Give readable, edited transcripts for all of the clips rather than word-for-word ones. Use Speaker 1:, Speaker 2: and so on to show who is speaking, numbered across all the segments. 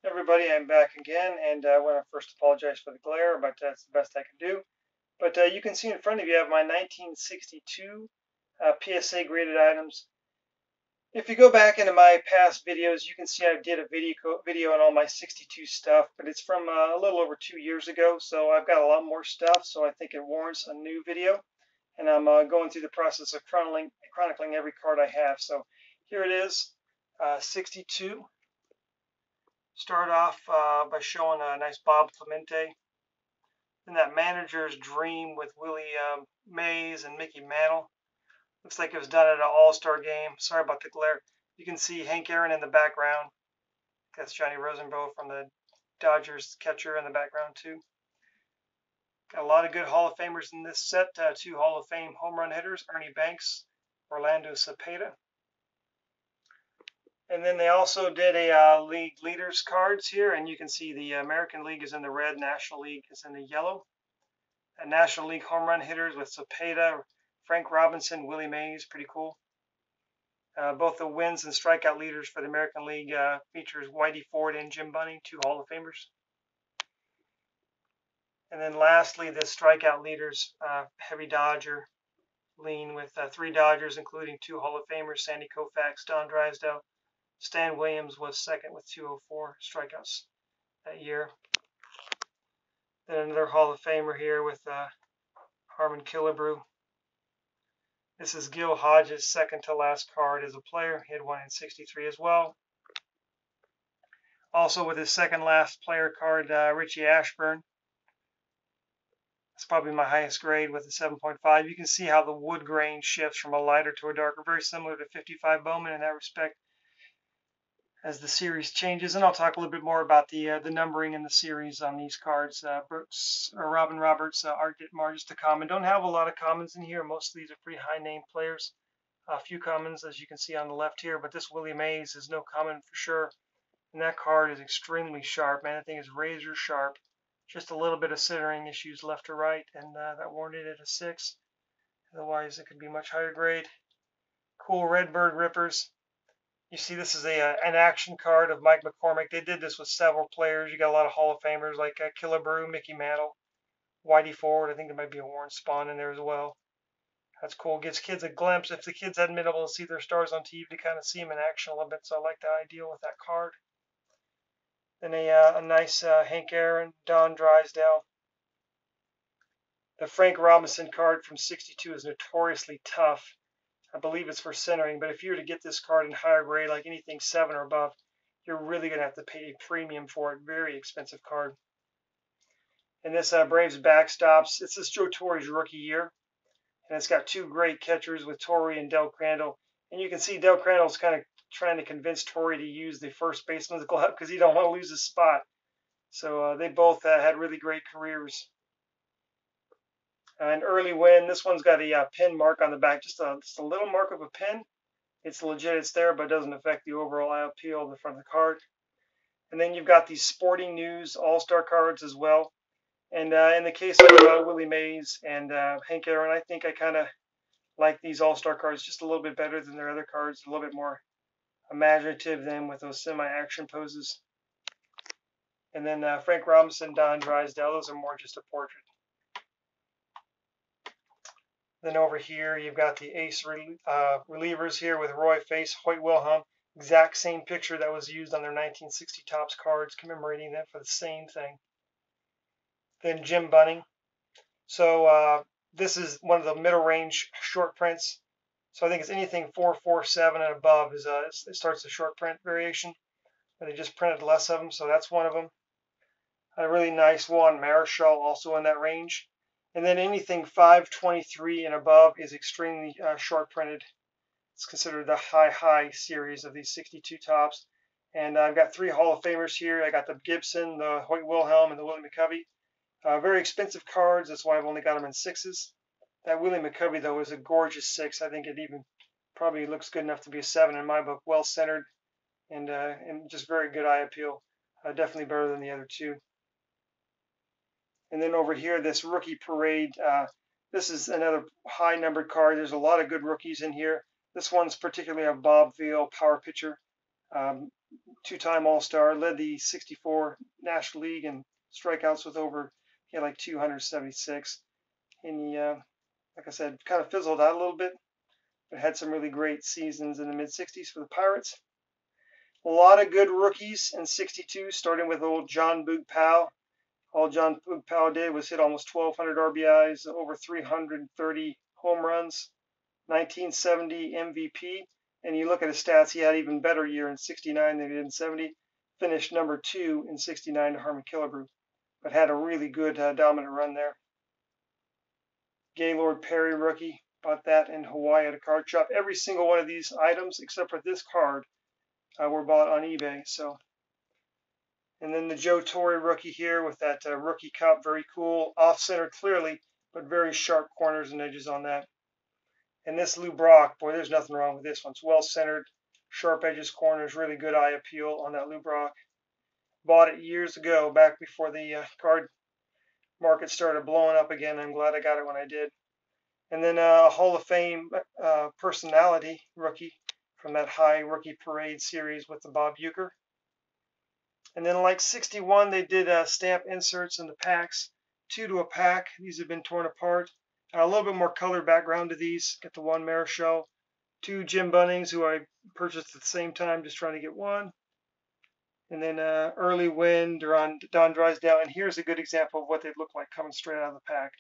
Speaker 1: Everybody, I'm back again, and I want to first apologize for the glare, but that's the best I can do. But you can see in front of you I have my 1962 PSA graded items. If you go back into my past videos, you can see I did a video on all my 62 stuff, but it's from a little over 2 years ago, so I've got a lot more stuff, so I think it warrants a new video. And I'm going through the process of chronicling every card I have. So here it is, 62. Start off by showing a nice Bob Clemente. Then that Manager's Dream with Willie Mays and Mickey Mantle. Looks like it was done at an all-star game. Sorry about the glare. You can see Hank Aaron in the background. That's Johnny Rosenberg from the Dodgers catcher in the background too. Got a lot of good Hall of Famers in this set. Two Hall of Fame home run hitters, Ernie Banks, Orlando Cepeda. And then they also did a league leaders cards here, and you can see the American League is in the red, National League is in the yellow. And National League home run hitters with Cepeda, Frank Robinson, Willie Mays, pretty cool. Both the wins and strikeout leaders for the American League features Whitey Ford and Jim Bunning, two Hall of Famers. And then lastly, the strikeout leaders, heavy Dodger lean with three Dodgers, including two Hall of Famers, Sandy Koufax, Don Drysdale. Stan Williams was second with 204 strikeouts that year. Then another Hall of Famer here with Harmon Killebrew. This is Gil Hodges' second to last card as a player. He had one in 63 as well. Also with his second last player card, Richie Ashburn. It's probably my highest grade with a 7.5. You can see how the wood grain shifts from a lighter to a darker, very similar to 55 Bowman in that respect as the series changes. And I'll talk a little bit more about the numbering in the series on these cards. Brooks or Robin Roberts, Art Ditmar, just a common. Don't have a lot of commons in here. Most of these are pretty high name players. A few commons, as you can see on the left here, but this Willie Mays is no common for sure. And that card is extremely sharp, man. That thing is razor sharp. Just a little bit of centering issues left to right, and that warranted it a 6. Otherwise, it could be much higher grade. Cool Redbird Rippers. You see this is an action card of Mike McCormick. They did this with several players. You got a lot of Hall of Famers like Killebrew, Mickey Mantle, Whitey Ford. I think there might be a Warren Spahn in there as well. That's cool. Gives kids a glimpse. If the kids hadn't been able to see their stars on TV, to kind of see them in action a little bit. So I like that idea with that card. Then a nice Hank Aaron, Don Drysdale. The Frank Robinson card from 62 is notoriously tough. I believe it's for centering, but if you were to get this card in higher grade, like anything 7 or above, you're really going to have to pay a premium for it. Very expensive card. And this Braves backstops. It's this Joe Torre's rookie year. And it's got two great catchers with Torre and Del Crandall. And you can see Del Crandall's kind of trying to convince Torre to use the first baseman's glove because he don't want to lose his spot. So they both had really great careers. An early win. This one's got a pin mark on the back, just a little mark of a pin. It's legit, it's there, but it doesn't affect the overall eye appeal of the front of the card. And then you've got these Sporting News All-Star cards as well. And in the case of Willie Mays and Hank Aaron, I think I kind of like these All-Star cards just a little bit better than their other cards, a little bit more imaginative than with those semi-action poses. And then Frank Robinson, Don Drysdale, those are more just a portrait. Then over here, you've got the ace relievers here with Roy Face, Hoyt Wilhelm. Exact same picture that was used on their 1960 Topps cards, commemorating them for the same thing. Then Jim Bunning. So this is one of the middle range short prints. So I think it's anything 447 and above is it starts the short print variation. And they just printed less of them, so that's one of them. A really nice Juan Marichal also in that range. And then anything 523 and above is extremely short printed. It's considered the high series of these 62 Topps. And I've got 3 Hall of Famers here. I got the Gibson, the Hoyt Wilhelm, and the Willie McCovey. Very expensive cards. That's why I've only got them in 6s. That Willie McCovey, though, is a gorgeous 6. I think it even probably looks good enough to be a 7 in my book. Well centered and just very good eye appeal. Definitely better than the other 2. And then over here, this Rookie Parade. This is another high numbered card. There's a lot of good rookies in here. This one's particularly a Bob Veal power pitcher. two-time All-Star, led the 64 National League in strikeouts with he had like 276. And he, like I said, kind of fizzled out a little bit, but had some really great seasons in the mid-60s for the Pirates. A lot of good rookies in 62, starting with old John Boog Powell. All John Boog Powell did was hit almost 1,200 RBIs, over 330 home runs, 1970 MVP. And you look at his stats, he had an even better year in 69 than he did in 70. Finished number 2 in 69 to Harmon Killebrew, but had a really good dominant run there. Gaylord Perry rookie, bought that in Hawaii at a card shop. Every single one of these items, except for this card, were bought on eBay. So, and then the Joe Torre rookie here with that rookie cup, very cool, off-center clearly, but very sharp corners and edges on that. And this Lou Brock, boy, there's nothing wrong with this one. It's well-centered, sharp edges, corners, really good eye appeal on that Lou Brock. Bought it years ago, back before the card market started blowing up again. I'm glad I got it when I did. And then a Hall of Fame personality rookie from that high rookie parade series with the Bob Uecker. And then like 61, they did stamp inserts in the packs, 2 to a pack. These have been torn apart. A little bit more color background to these. Got the Juan Marichal, 2 Jim Bunnings, who I purchased at the same time, just trying to get one. And then Early Wind, Don Drysdale. And here's a good example of what they'd look like coming straight out of the pack,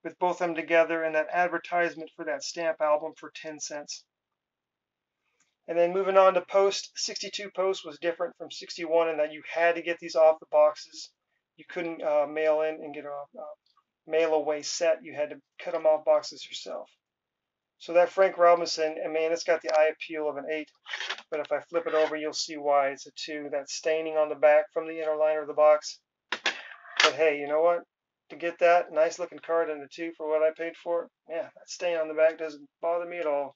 Speaker 1: with both of them together and that advertisement for that stamp album for 10 cents. And then moving on to Post, 62 Post was different from 61 in that you had to get these off the boxes. You couldn't mail in and get a mail away set. You had to cut them off boxes yourself. So that Frank Robinson, and man, it's got the eye appeal of an 8. But if I flip it over, you'll see why it's a 2. That staining on the back from the inner liner of the box. But hey, you know what? To get that nice looking card and a 2 for what I paid for it, yeah, that stain on the back doesn't bother me at all.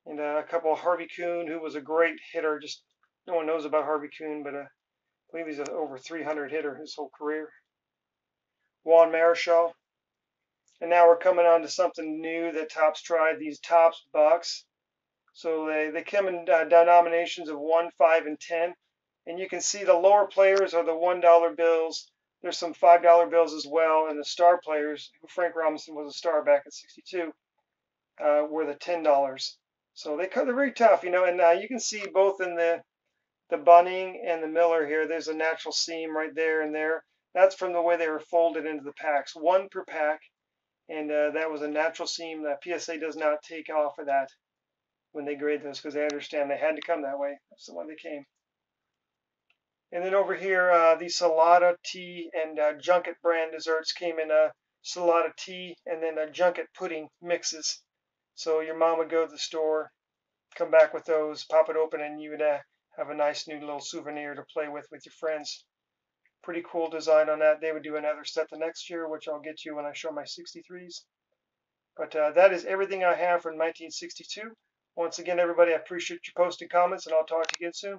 Speaker 1: And a couple of Harvey Kuhn, who was a great hitter. Just no one knows about Harvey Kuhn, but I believe he's an over 300 hitter his whole career. Juan Marichal. And now we're coming on to something new that Topps tried, these Topps Bucks. So they come in denominations of 1, 5, and 10. And you can see the lower players are the $1 bills. There's some $5 bills as well. And the star players, Frank Robinson was a star back at 62, were the $10. So they're very tough, you know. And you can see both in the Bunning and the Miller here, there's a natural seam right there and there. That's from the way they were folded into the packs, 1 per pack. And that was a natural seam. The PSA does not take off of that when they grade those, because they understand they had to come that way. That's the way they came. And then over here, the Salada tea and Junket brand desserts came in a Salada tea and then a Junket pudding mixes. So your mom would go to the store, come back with those, pop it open, and you would have a nice new little souvenir to play with your friends. Pretty cool design on that. They would do another set the next year, which I'll get to when I show my 63s. But that is everything I have from 1962. Once again, everybody, I appreciate your posting comments, and I'll talk to you again soon.